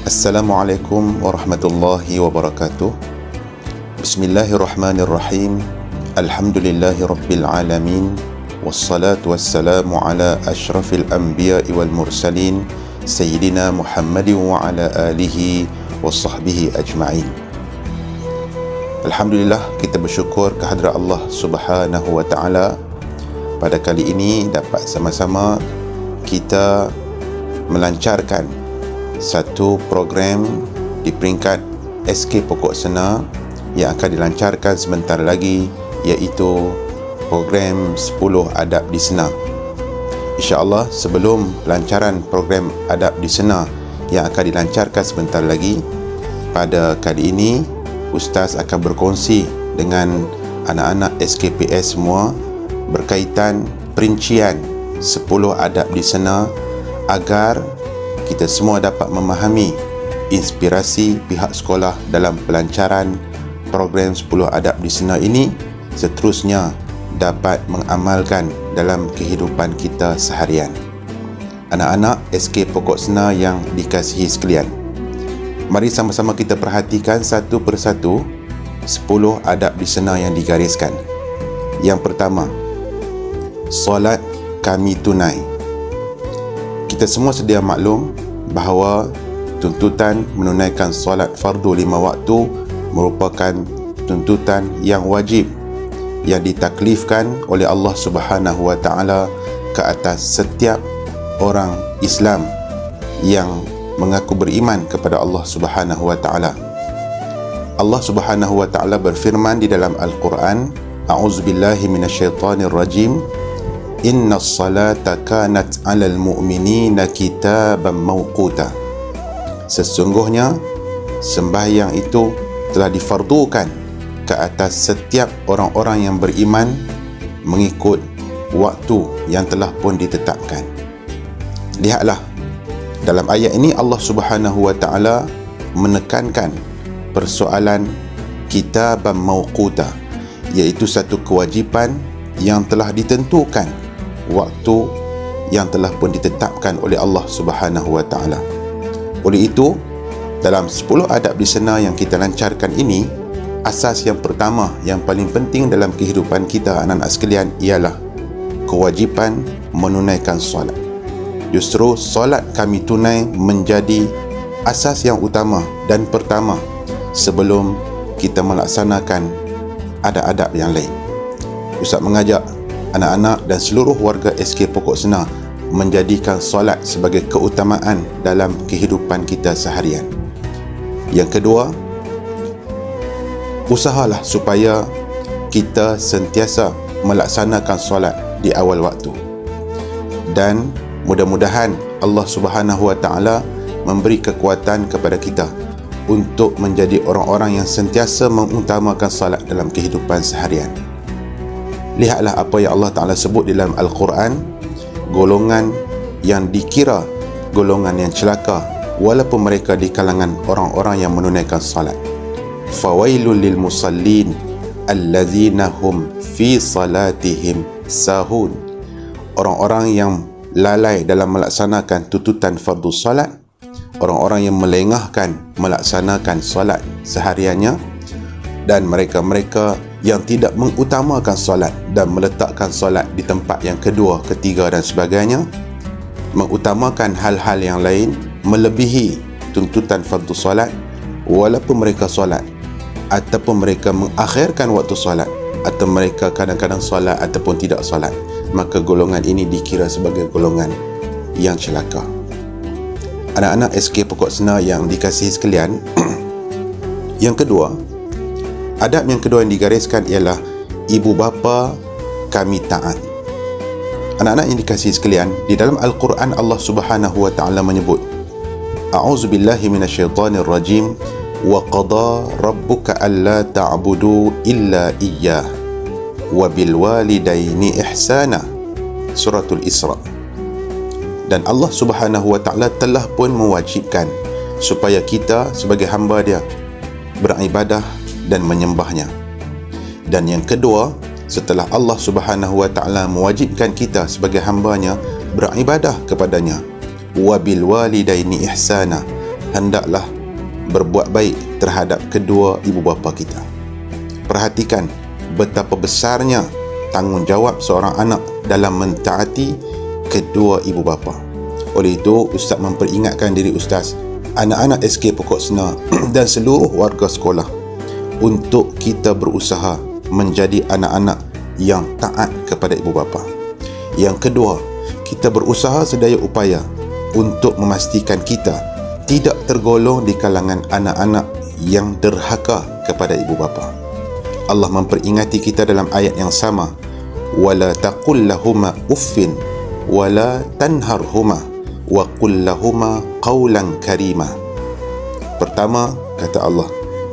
Assalamualaikum warahmatullahi wabarakatuh. Bismillahirrahmanirrahim. Alhamdulillahi rabbil alamin. Wassalatu wassalamu ala ashrafil anbiya'i wal mursalin Sayyidina Muhammadin wa ala alihi wa sahbihi ajma'in. Alhamdulillah, kita bersyukur kehadrat Allah Subhanahu wa ta'ala. Pada kali ini dapat sama-sama kita melancarkan satu program di peringkat SK Pokok Sena yang akan dilancarkan sebentar lagi, iaitu program 10 Adab di Sena. InsyaAllah, sebelum pelancaran program Adab di Sena yang akan dilancarkan sebentar lagi, pada kali ini Ustaz akan berkongsi dengan anak-anak SKPS semua berkaitan perincian 10 Adab di Sena agar kita semua dapat memahami inspirasi pihak sekolah dalam pelancaran program 10 Adab di Sena ini, seterusnya dapat mengamalkan dalam kehidupan kita seharian. Anak-anak SK Pokok Sena yang dikasihi sekalian, mari sama-sama kita perhatikan satu persatu 10 adab di Sena yang digariskan. Yang pertama, solat kami tunai. Kita semua sedia maklum bahawa tuntutan menunaikan solat fardu 5 waktu merupakan tuntutan yang wajib yang ditaklifkan oleh Allah Subhanahu wa ta'ala ke atas setiap orang Islam yang mengaku beriman kepada Allah Subhanahu wa ta'ala. Allah Subhanahu wa ta'ala berfirman di dalam Al-Quran, A'udzubillahi minasyaitanir rajim, Inna salata kanat 'alal mu'minina kitaban mawquta. Sesungguhnya sembahyang itu telah difardukan ke atas setiap orang-orang yang beriman mengikut waktu yang telah pun ditetapkan. Lihatlah, dalam ayat ini Allah Subhanahu wa ta'ala menekankan persoalan kitaban mawquta, iaitu satu kewajipan yang telah ditentukan, waktu yang telah pun ditetapkan oleh Allah Subhanahu wa ta'ala. Oleh itu, dalam 10 adab di Sena yang kita lancarkan ini, asas yang pertama yang paling penting dalam kehidupan kita anak-anak sekalian ialah kewajipan menunaikan solat. Justru solat kami tunai menjadi asas yang utama dan pertama sebelum kita melaksanakan adab-adab yang lain. Ustaz mengajak anak-anak dan seluruh warga SK Pokok Sena menjadikan solat sebagai keutamaan dalam kehidupan kita seharian. Yang kedua, usahalah supaya kita sentiasa melaksanakan solat di awal waktu. Dan mudah-mudahan Allah Subhanahu wa ta'ala memberi kekuatan kepada kita untuk menjadi orang-orang yang sentiasa mengutamakan solat dalam kehidupan seharian. Lihatlah apa yang Allah Ta'ala sebut dalam Al-Quran, golongan yang dikira golongan yang celaka walaupun mereka di kalangan orang-orang yang menunaikan salat. Fawailul lil musallin allazina hum fi salatihim sahun. Orang-orang yang lalai dalam melaksanakan tuntutan fardu salat, orang-orang yang melengahkan melaksanakan salat sehariannya, dan mereka-mereka yang tidak mengutamakan solat dan meletakkan solat di tempat yang kedua, ketiga dan sebagainya, mengutamakan hal-hal yang lain melebihi tuntutan fardu solat, walaupun mereka solat, ataupun mereka mengakhirkan waktu solat, atau mereka kadang-kadang solat ataupun tidak solat, maka golongan ini dikira sebagai golongan yang celaka. Anak-anak SK Pokok Sena yang dikasihi sekalian, yang kedua, adab yang kedua yang digariskan ialah ibu bapa kami taat. Anak-anak yang dikasihi sekalian, di dalam Al-Quran Allah Subhanahu wa ta'ala menyebut, A'udzubillahi minasyaitanir rajim, wa qada rabbuka alla ta'budu illa iyyah wa bil walidaini ihsana. Suratul Isra. Dan Allah Subhanahu wa ta'ala telah pun mewajibkan supaya kita sebagai hamba dia beribadah dan menyembahnya. Dan yang kedua, setelah Allah Subhanahu wa ta'ala mewajibkan kita sebagai hambanya beribadah kepadanya, wabil walidaini ihsana, hendaklah berbuat baik terhadap kedua ibu bapa kita. Perhatikan betapa besarnya tanggungjawab seorang anak dalam mentaati kedua ibu bapa. Oleh itu, Ustaz memperingatkan diri Ustaz, anak-anak SK Pokok Sena dan seluruh warga sekolah untuk kita berusaha menjadi anak-anak yang taat kepada ibu bapa. Yang kedua, kita berusaha sedaya upaya untuk memastikan kita tidak tergolong di kalangan anak-anak yang derhaka kepada ibu bapa. Allah memperingati kita dalam ayat yang sama, wala taqul lahuma uffin wala tanharhuma wa qul lahuma qawlan karima. Pertama, kata Allah,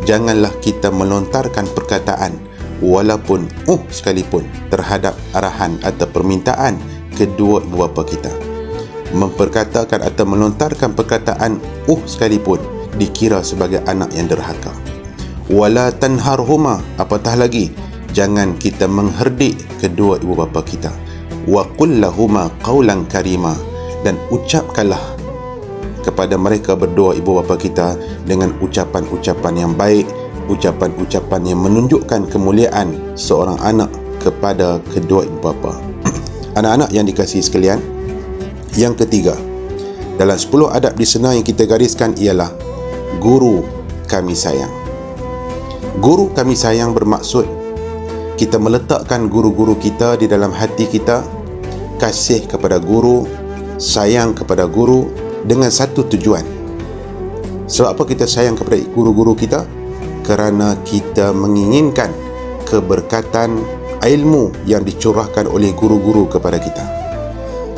janganlah kita melontarkan perkataan walaupun sekalipun terhadap arahan atau permintaan kedua ibu bapa kita. Memperkatakan atau melontarkan perkataan sekalipun dikira sebagai anak yang derhaka. Wala tanharhuma, apatah lagi jangan kita mengherdik kedua ibu bapa kita. Wa qul lahuma qawlan karima, dan ucapkanlah kepada mereka berdua ibu bapa kita dengan ucapan-ucapan yang baik, ucapan-ucapan yang menunjukkan kemuliaan seorang anak kepada kedua ibu bapa. Anak-anak yang dikasihi sekalian, yang ketiga dalam 10 adab di Sena yang kita gariskan ialah guru kami sayang. Guru kami sayang bermaksud kita meletakkan guru-guru kita di dalam hati kita, kasih kepada guru, sayang kepada guru dengan satu tujuan. Sebab apa kita sayang kepada guru-guru kita? Kerana kita menginginkan keberkatan ilmu yang dicurahkan oleh guru-guru kepada kita.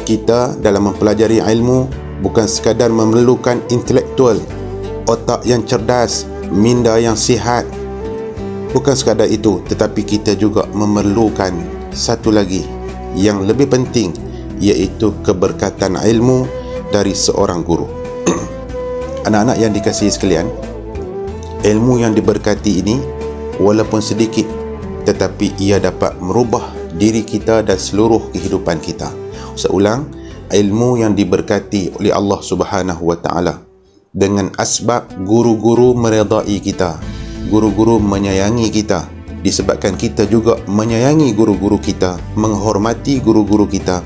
Kita dalam mempelajari ilmu bukan sekadar memerlukan intelektual, otak yang cerdas, minda yang sihat. Bukan sekadar itu, tetapi kita juga memerlukan satu lagi yang lebih penting, iaitu keberkatan ilmu dari seorang guru. Anak-anak yang dikasihi sekalian, ilmu yang diberkati ini walaupun sedikit, tetapi ia dapat merubah diri kita dan seluruh kehidupan kita. Saya ulang, ilmu yang diberkati oleh Allah Subhanahu wa taala dengan asbab guru-guru meredai kita, guru-guru menyayangi kita, disebabkan kita juga menyayangi guru-guru kita, menghormati guru-guru kita.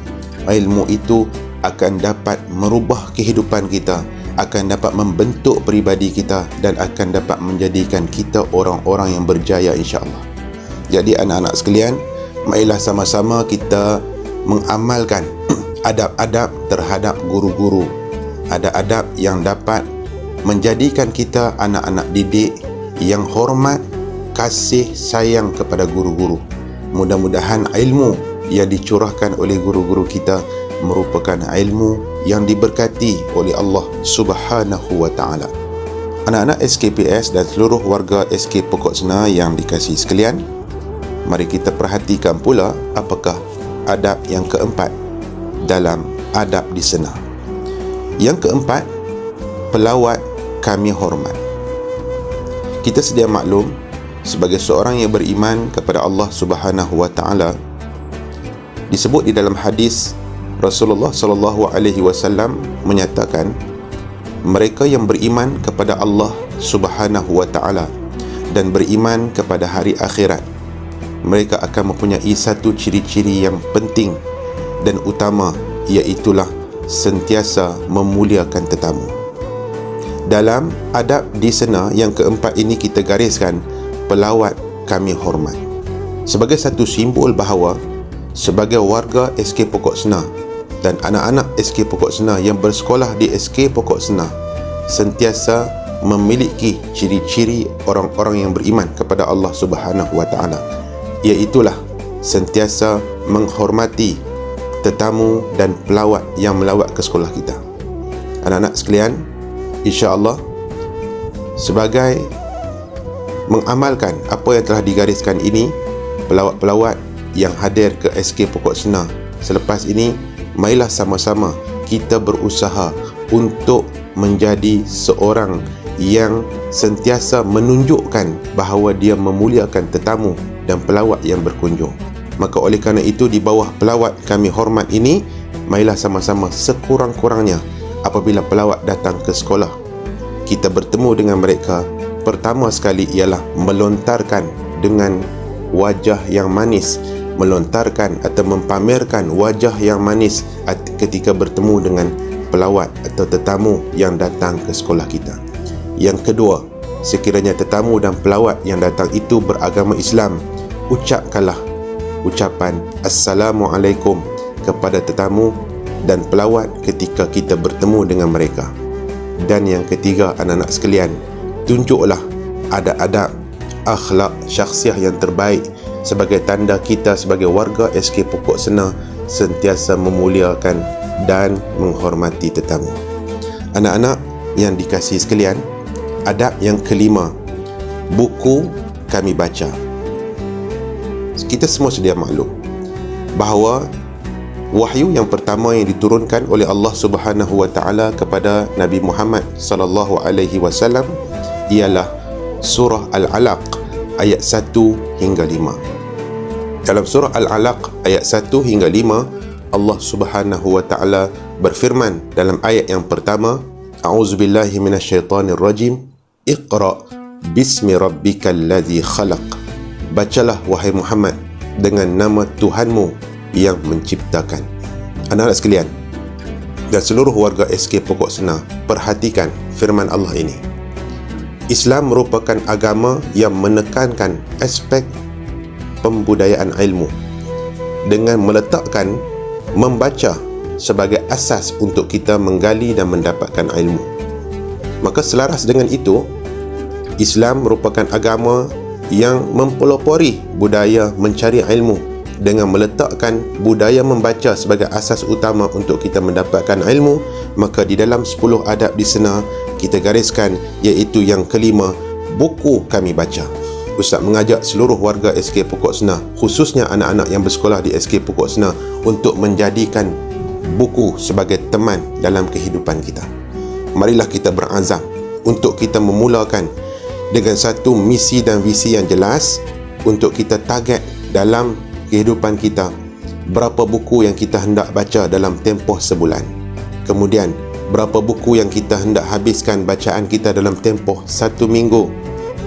Ilmu itu akan dapat merubah kehidupan kita, akan dapat membentuk peribadi kita, dan akan dapat menjadikan kita orang-orang yang berjaya insya-Allah. Jadi anak-anak sekalian, marilah sama-sama kita mengamalkan adab-adab terhadap guru-guru, adab-adab yang dapat menjadikan kita anak-anak didik yang hormat, kasih, sayang kepada guru-guru. Mudah-mudahan ilmu yang dicurahkan oleh guru-guru kita merupakan ilmu yang diberkati oleh Allah Subhanahu wa taala. Anak-anak SKPS dan seluruh warga SK Pokok Sena yang dikasihi sekalian, mari kita perhatikan pula apakah adab yang keempat dalam adab di Sena. Yang keempat, pelawat kami hormat. Kita sedia maklum, sebagai seorang yang beriman kepada Allah Subhanahu wa taala, disebut di dalam hadis Rasulullah sallallahu alaihi wasallam menyatakan, mereka yang beriman kepada Allah Subhanahu wa taala dan beriman kepada hari akhirat, mereka akan mempunyai satu ciri-ciri yang penting dan utama, iaitulah sentiasa memuliakan tetamu. Dalam adab di Sena yang keempat ini kita gariskan pelawat kami hormat sebagai satu simbol bahawa sebagai warga SK Pokok Sena dan anak-anak SK Pokok Sena yang bersekolah di SK Pokok Sena sentiasa memiliki ciri-ciri orang-orang yang beriman kepada Allah Subhanahu wa taala, iaitulah sentiasa menghormati tetamu dan pelawat yang melawat ke sekolah kita. Anak-anak sekalian, insya-Allah sebagai mengamalkan apa yang telah digariskan ini, pelawat-pelawat yang hadir ke SK Pokok Sena selepas ini, marilah sama-sama kita berusaha untuk menjadi seorang yang sentiasa menunjukkan bahawa dia memuliakan tetamu dan pelawat yang berkunjung. Maka oleh kerana itu, di bawah pelawat kami hormat ini, marilah sama-sama sekurang-kurangnya apabila pelawat datang ke sekolah, kita bertemu dengan mereka, pertama sekali ialah melontarkan dengan wajah yang manis, melontarkan atau mempamerkan wajah yang manis ketika bertemu dengan pelawat atau tetamu yang datang ke sekolah kita. Yang kedua, sekiranya tetamu dan pelawat yang datang itu beragama Islam, ucapkanlah ucapan Assalamualaikum kepada tetamu dan pelawat ketika kita bertemu dengan mereka. Dan yang ketiga, anak-anak sekalian, tunjuklah adab-adab, akhlak syakhsiah yang terbaik sebagai tanda kita sebagai warga SK Pokok Sena sentiasa memuliakan dan menghormati tetamu. Anak-anak yang dikasihi sekalian, adab yang kelima, buku kami baca. Kita semua sedia maklum bahawa wahyu yang pertama yang diturunkan oleh Allah Subhanahu wa taala kepada Nabi Muhammad sallallahu alaihi wasallam ialah surah Al-Alaq ayat 1 hingga 5. Dalam surah Al-Alaq ayat 1 hingga 5, Allah Subhanahu wa taala berfirman dalam ayat yang pertama, A'udzubillahi minasyaitonirrajim, Iqra bismi rabbikal ladzi khalaq. Bacalah wahai Muhammad dengan nama Tuhanmu yang menciptakan. Anak-anak sekalian dan seluruh warga SK Pokok Sena, perhatikan firman Allah ini. Islam merupakan agama yang menekankan aspek pembudayaan ilmu dengan meletakkan membaca sebagai asas untuk kita menggali dan mendapatkan ilmu. Maka selaras dengan itu, Islam merupakan agama yang mempelopori budaya mencari ilmu dengan meletakkan budaya membaca sebagai asas utama untuk kita mendapatkan ilmu. Maka di dalam 10 adab di sana kita gariskan iaitu yang kelima, buku kami baca. Ustaz mengajak seluruh warga SK Pokok Sena, khususnya anak-anak yang bersekolah di SK Pokok Sena, untuk menjadikan buku sebagai teman dalam kehidupan kita. Marilah kita berazam untuk kita memulakan dengan satu misi dan visi yang jelas untuk kita target dalam kehidupan kita, berapa buku yang kita hendak baca dalam tempoh sebulan. Kemudian, berapa buku yang kita hendak habiskan bacaan kita dalam tempoh 1 minggu.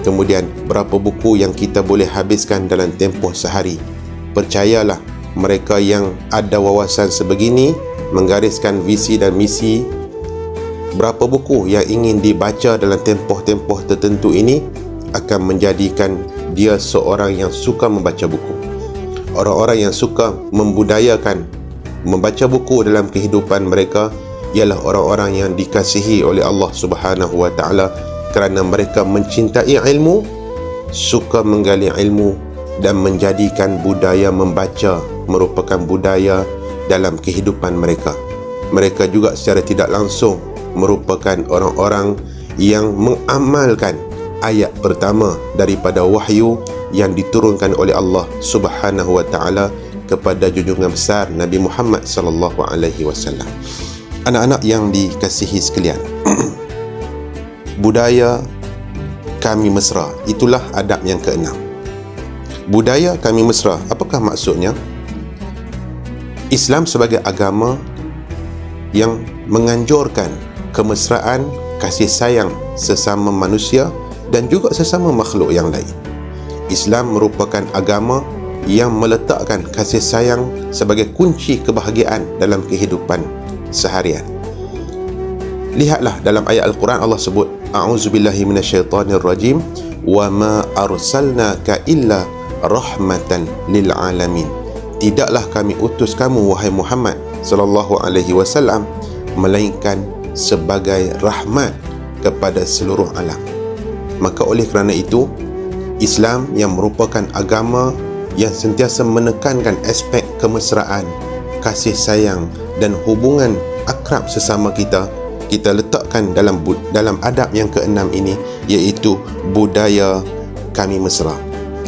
Kemudian, berapa buku yang kita boleh habiskan dalam tempoh sehari. Percayalah, mereka yang ada wawasan sebegini, menggariskan visi dan misi, berapa buku yang ingin dibaca dalam tempoh-tempoh tertentu ini akan menjadikan dia seorang yang suka membaca buku. Orang-orang yang suka membudayakan membaca buku dalam kehidupan mereka ialah orang-orang yang dikasihi oleh Allah Subhanahu wa taala kerana mereka mencintai ilmu, suka menggali ilmu dan menjadikan budaya membaca merupakan budaya dalam kehidupan mereka. Mereka juga secara tidak langsung merupakan orang-orang yang mengamalkan ayat pertama daripada wahyu yang diturunkan oleh Allah Subhanahu wa taala kepada junjungan besar Nabi Muhammad sallallahu alaihi wasallam. Anak-anak yang dikasihi sekalian, budaya kami mesra, itulah adab yang keenam. Budaya kami mesra, apakah maksudnya? Islam sebagai agama yang menganjurkan kemesraan, kasih sayang sesama manusia dan juga sesama makhluk yang lain. Islam merupakan agama yang meletakkan kasih sayang sebagai kunci kebahagiaan dalam kehidupan seharian. Lihatlah dalam ayat Al-Quran Allah sebut, A'udzubillahi minasyaitonirrajim, wa ma arsalnaka illa rahmatan lil alamin. Tidaklah kami utus kamu wahai Muhammad sallallahu alaihi wasallam melainkan sebagai rahmat kepada seluruh alam. Maka oleh kerana itu, Islam yang merupakan agama yang sentiasa menekankan aspek kemesraan, kasih sayang dan hubungan akrab sesama kita, kita letakkan dalam adab yang keenam ini, iaitu budaya kami mesra.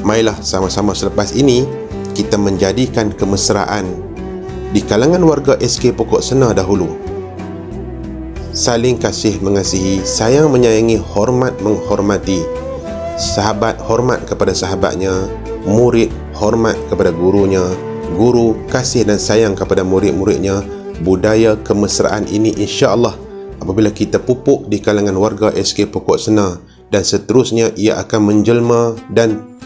Marilah sama-sama selepas ini kita menjadikan kemesraan di kalangan warga SK Pokok Sena dahulu saling kasih mengasihi, sayang menyayangi, hormat menghormati, sahabat hormat kepada sahabatnya, murid hormat kepada gurunya, guru kasih dan sayang kepada murid-muridnya. Budaya kemesraan ini insya-Allah apabila kita pupuk di kalangan warga SK Pokok Senar, dan seterusnya ia akan menjelma dan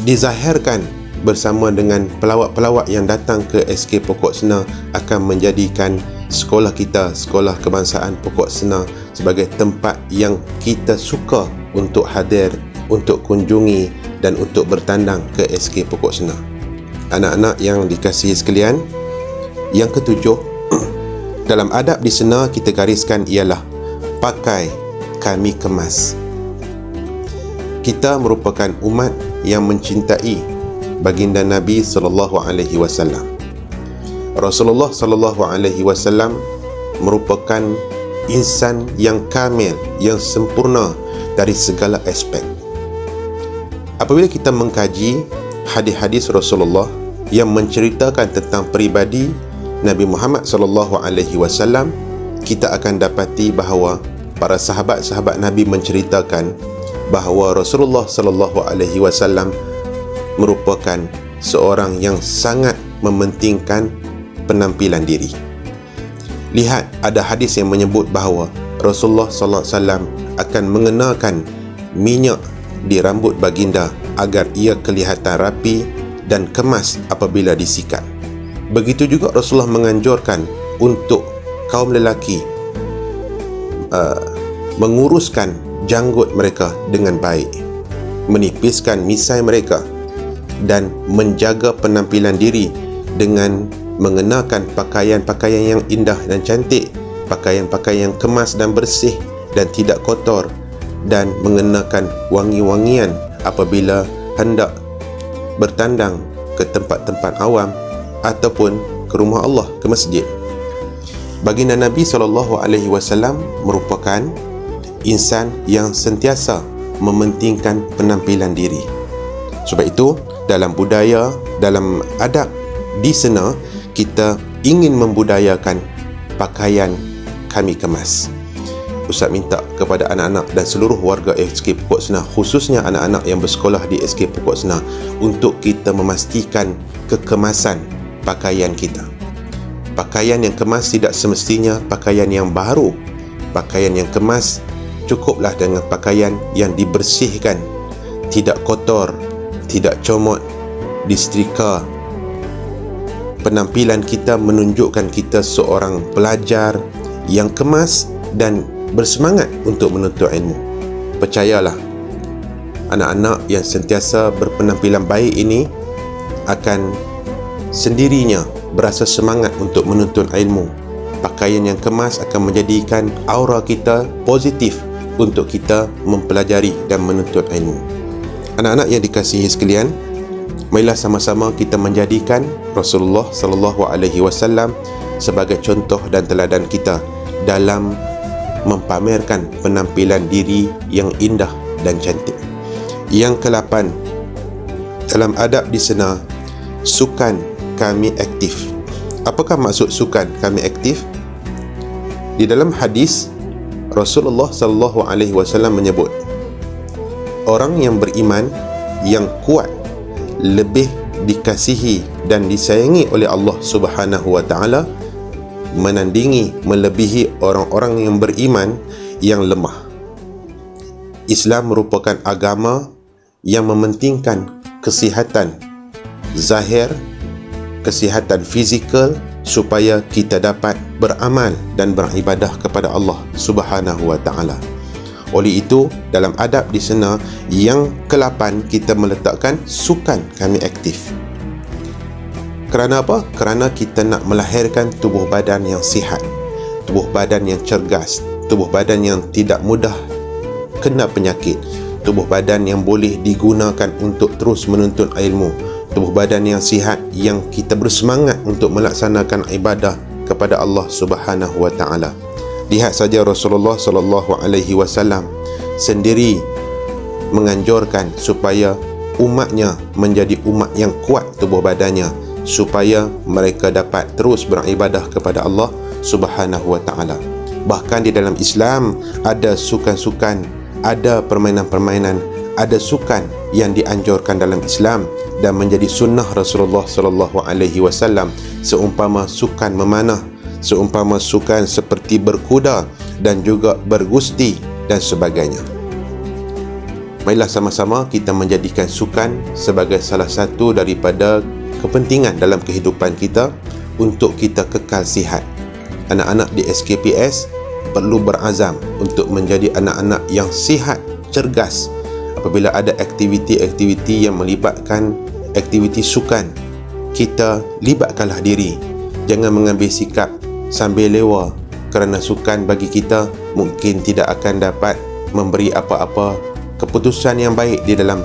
dizahirkan bersama dengan pelawak-pelawak yang datang ke SK Pokok Senar, akan menjadikan sekolah kita, Sekolah Kebangsaan Pokok Senar, sebagai tempat yang kita suka untuk hadir, untuk kunjungi dan untuk bertandang ke SK Pokok Senar. Anak-anak yang dikasihi sekalian, yang ketujuh, dalam adab di Senar kita gariskan ialah pakai kami kemas. Kita merupakan umat yang mencintai baginda Nabi sallallahu alaihi wasallam. Rasulullah sallallahu alaihi wasallam merupakan insan yang kamil, yang sempurna dari segala aspek. Apabila kita mengkaji hadis-hadis Rasulullah yang menceritakan tentang peribadi Nabi Muhammad sallallahu alaihi wasallam, kita akan dapati bahawa para sahabat-sahabat Nabi menceritakan bahawa Rasulullah sallallahu alaihi wasallam merupakan seorang yang sangat mementingkan penampilan diri. Lihat, ada hadis yang menyebut bahawa Rasulullah sallallahu alaihi wasallam akan mengenakan minyak di rambut baginda agar ia kelihatan rapi dan kemas apabila disikat. Begitu juga Rasulullah menganjurkan untuk kaum lelaki menguruskan janggut mereka dengan baik, menipiskan misai mereka, dan menjaga penampilan diri dengan mengenakan pakaian-pakaian yang indah dan cantik, pakaian-pakaian yang kemas dan bersih dan tidak kotor, dan mengenakan wangi-wangian apabila hendak bertandang ke tempat-tempat awam ataupun ke rumah Allah, ke masjid. Baginda Nabi SAW merupakan insan yang sentiasa mementingkan penampilan diri. Sebab itu, dalam budaya, dalam adab di Senar, kita ingin membudayakan pakaian kami kemas. Ustaz minta kepada anak-anak dan seluruh warga SK Pokok Senar, khususnya anak-anak yang bersekolah di SK Pokok Senar, untuk kita memastikan kekemasan pakaian kita. Pakaian yang kemas tidak semestinya pakaian yang baru. Pakaian yang kemas cukuplah dengan pakaian yang dibersihkan, tidak kotor, tidak comot, disetrika. Penampilan kita menunjukkan kita seorang pelajar yang kemas dan bersemangat untuk menuntut ilmu. Percayalah, anak-anak yang sentiasa berpenampilan baik ini akan sendirinya berasa semangat untuk menuntut ilmu. Pakaian yang kemas akan menjadikan aura kita positif untuk kita mempelajari dan menuntut ilmu. Anak-anak yang dikasihi sekalian, marilah sama-sama kita menjadikan Rasulullah sallallahu alaihi wasallam sebagai contoh dan teladan kita dalam mempamerkan penampilan diri yang indah dan cantik. Yang ke-8, dalam adab di Senar, sukan kami aktif. Apakah maksud sukan kami aktif? Di dalam hadis, Rasulullah sallallahu alaihi wasallam menyebut, orang yang beriman yang kuat lebih dikasihi dan disayangi oleh Allah Subhanahu wa taala menandingi, melebihi orang-orang yang beriman yang lemah. Islam merupakan agama yang mementingkan kesihatan zahir, kesihatan fizikal, supaya kita dapat beramal dan beribadah kepada Allah Subhanahu wa taala. Oleh itu, dalam adab di Senar yang ke-8, kita meletakkan sukan kami aktif. Kerana apa? Kerana kita nak melahirkan tubuh badan yang sihat, tubuh badan yang cergas, tubuh badan yang tidak mudah kena penyakit, tubuh badan yang boleh digunakan untuk terus menuntut ilmu, tubuh badan yang sihat yang kita bersemangat untuk melaksanakan ibadah kepada Allah Subhanahu wa taala. Lihat saja Rasulullah sallallahu alaihi wasallam sendiri menganjurkan supaya umatnya menjadi umat yang kuat tubuh badannya, supaya mereka dapat terus beribadah kepada Allah Subhanahu wa taala. Bahkan di dalam Islam ada sukan-sukan, ada permainan-permainan, ada sukan yang dianjurkan dalam Islam dan menjadi sunnah Rasulullah sallallahu alaihi wasallam, seumpama sukan memanah, seumpama sukan seperti berkuda dan juga bergusti dan sebagainya. Marilah sama-sama kita menjadikan sukan sebagai salah satu daripada kepentingan dalam kehidupan kita untuk kita kekal sihat. Anak-anak di SKPS perlu berazam untuk menjadi anak-anak yang sihat, cergas. Apabila ada aktiviti-aktiviti yang melibatkan aktiviti sukan, kita libatkanlah diri. Jangan mengambil sikap sambil lewa, kerana sukan bagi kita mungkin tidak akan dapat memberi apa-apa keputusan yang baik di dalam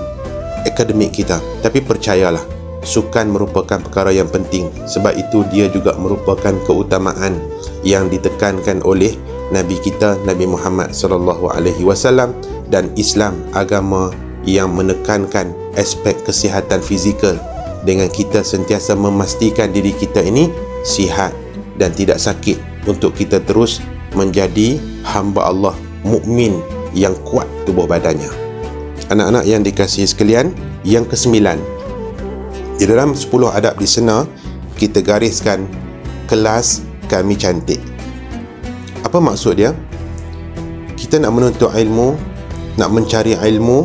akademik kita. Tapi percayalah, sukan merupakan perkara yang penting. Sebab itu dia juga merupakan keutamaan yang ditekankan oleh Nabi kita, Nabi Muhammad SAW, dan Islam, agama yang menekankan aspek kesihatan fizikal dengan kita sentiasa memastikan diri kita ini sihat dan tidak sakit untuk kita terus menjadi hamba Allah, mukmin yang kuat tubuh badannya. Anak-anak yang dikasihi sekalian, yang ke-9, di dalam 10 adab di sana kita gariskan kelas kami cantik. Apa maksud dia? Kita nak menuntut ilmu, nak mencari ilmu,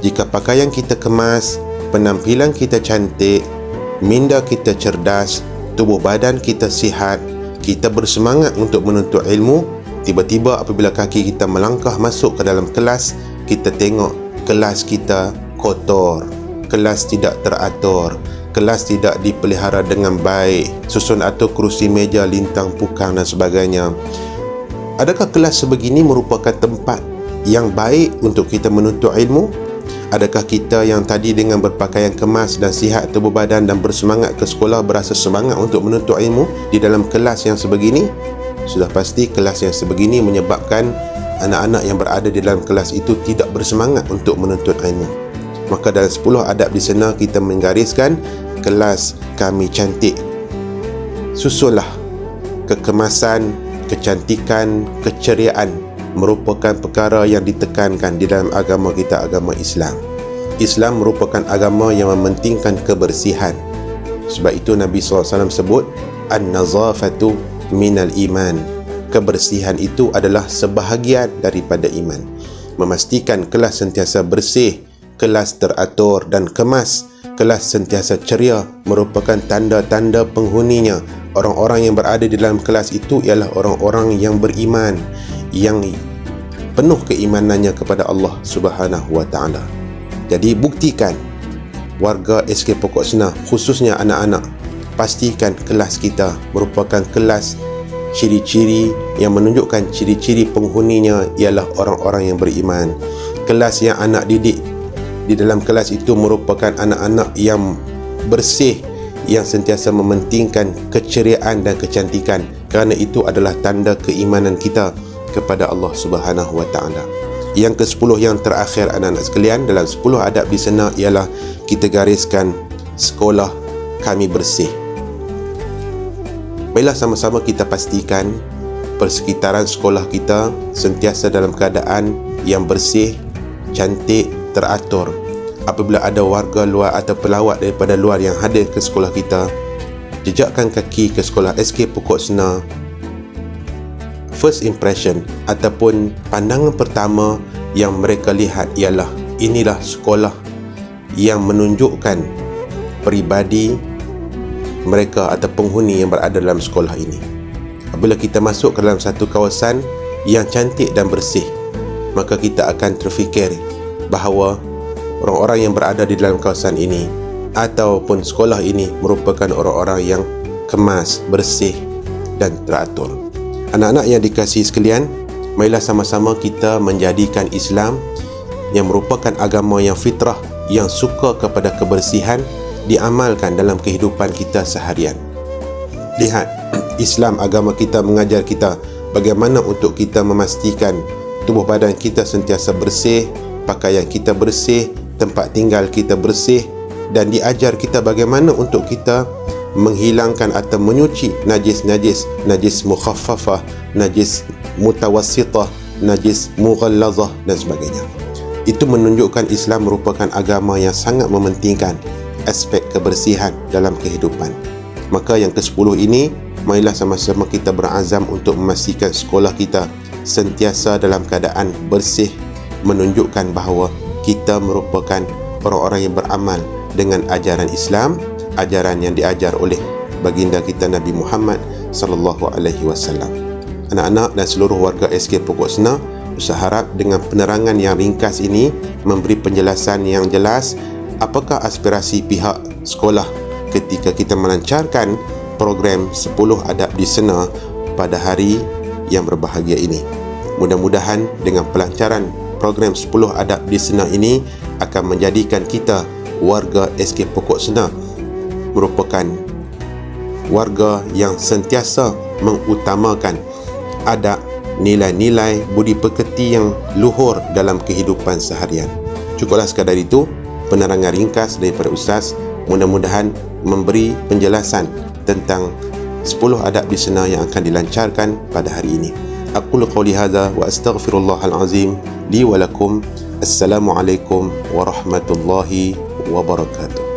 jika pakaian kita kemas, penampilan kita cantik, minda kita cerdas, tubuh badan kita sihat, kita bersemangat untuk menuntut ilmu, tiba-tiba apabila kaki kita melangkah masuk ke dalam kelas, kita tengok kelas kita kotor, kelas tidak teratur, kelas tidak dipelihara dengan baik, susun atur kerusi meja lintang pukang dan sebagainya. Adakah kelas sebegini merupakan tempat yang baik untuk kita menuntut ilmu? Adakah kita yang tadi dengan berpakaian kemas dan sihat tubuh badan dan bersemangat ke sekolah berasa semangat untuk menuntut ilmu di dalam kelas yang sebegini? Sudah pasti kelas yang sebegini menyebabkan anak-anak yang berada di dalam kelas itu tidak bersemangat untuk menuntut ilmu. Maka dalam 10 adab di sana kita menggariskan kelas kami cantik. Susunlah kekemasan, kecantikan, keceriaan merupakan perkara yang ditekankan di dalam agama kita, agama Islam. Islam merupakan agama yang mementingkan kebersihan. Sebab itu Nabi SAW sebut an-nazafatu minal iman. Kebersihan itu adalah sebahagian daripada iman. Memastikan kelas sentiasa bersih, kelas teratur dan kemas, kelas sentiasa ceria merupakan tanda-tanda penghuninya. Orang-orang yang berada di dalam kelas itu ialah orang-orang yang beriman, yang penuh keimanannya kepada Allah Subhanahu wa taala. Jadi buktikan, warga SK Pokok Senah, khususnya anak-anak, pastikan kelas kita merupakan kelas ciri-ciri yang menunjukkan ciri-ciri penghuninya ialah orang-orang yang beriman. Kelas yang anak didik di dalam kelas itu merupakan anak-anak yang bersih, yang sentiasa mementingkan keceriaan dan kecantikan, kerana itu adalah tanda keimanan kita kepada Allah Subhanahu wa taala. Yang ke-10 yang terakhir anak-anak sekalian dalam 10 adab di sana ialah kita gariskan sekolah kami bersih. Baiklah sama-sama kita pastikan persekitaran sekolah kita sentiasa dalam keadaan yang bersih, cantik, teratur. Apabila ada warga luar atau pelawat daripada luar yang hadir ke sekolah kita, jejakkan kaki ke sekolah SK Pokok Senah, first impression ataupun pandangan pertama yang mereka lihat ialah inilah sekolah yang menunjukkan peribadi mereka atau penghuni yang berada dalam sekolah ini. Apabila kita masuk ke dalam satu kawasan yang cantik dan bersih, maka kita akan terfikir bahawa orang-orang yang berada di dalam kawasan ini ataupun sekolah ini merupakan orang-orang yang kemas, bersih dan teratur. Anak-anak yang dikasihi sekalian, marilah sama-sama kita menjadikan Islam yang merupakan agama yang fitrah, yang suka kepada kebersihan, diamalkan dalam kehidupan kita seharian. Lihat, Islam agama kita mengajar kita bagaimana untuk kita memastikan tubuh badan kita sentiasa bersih, pakaian kita bersih, tempat tinggal kita bersih, dan diajar kita bagaimana untuk kita menghilangkan atau menyuci najis-najis, najis mukhaffafah, najis mutawassitah, najis mughallazah dan sebagainya. Itu menunjukkan Islam merupakan agama yang sangat mementingkan aspek kebersihan dalam kehidupan. Maka yang ke-10 ini marilah sama-sama kita berazam untuk memastikan sekolah kita sentiasa dalam keadaan bersih, menunjukkan bahawa kita merupakan orang-orang yang beramal dengan ajaran Islam, ajaran yang diajar oleh baginda kita Nabi Muhammad sallallahu alaihi wasallam. Anak-anak dan seluruh warga SK Pokok Sena, saya harap dengan penerangan yang ringkas ini memberi penjelasan yang jelas apakah aspirasi pihak sekolah ketika kita melancarkan program 10 adab di Sena pada hari yang berbahagia ini. Mudah-mudahan dengan pelancaran program 10 adab di Sena ini akan menjadikan kita warga SK Pokok Sena merupakan warga yang sentiasa mengutamakan adab, nilai-nilai budi pekerti yang luhur dalam kehidupan seharian. Cukuplah sekadar itu penerangan ringkas daripada Ustaz, mudah-mudahan memberi penjelasan tentang 10 adab di Sena yang akan dilancarkan pada hari ini. Aqulu qawli hadza wa astaghfirullahal azim li wa lakum. Assalamualaikum warahmatullahi wabarakatuh.